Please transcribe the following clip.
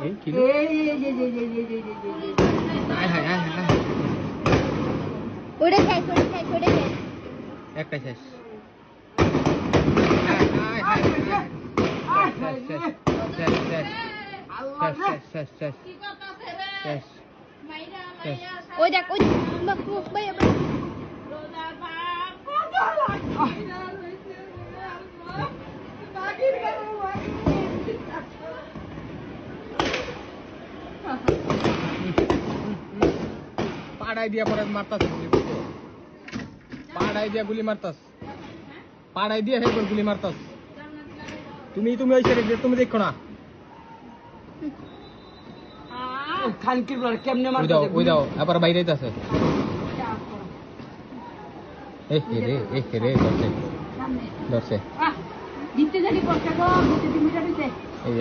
এই কি high high high high ওটা শেষ একটা শেষ ওই দেখ ওই ভাই পাড়াই দিয়া পরে মারতাস পাড়াই দিয়া গুলি মারতাস পাড়াই দিয়া হে গুলি মারতাস তুমি ওই সাইডে তুমি দেখো না খানকির বল কেমনে ওই মারতে দাও আবার বাইরে যাচ্ছে এই রে ধরছে দিতে জানি কষ্ট গো দিতে দিতে এই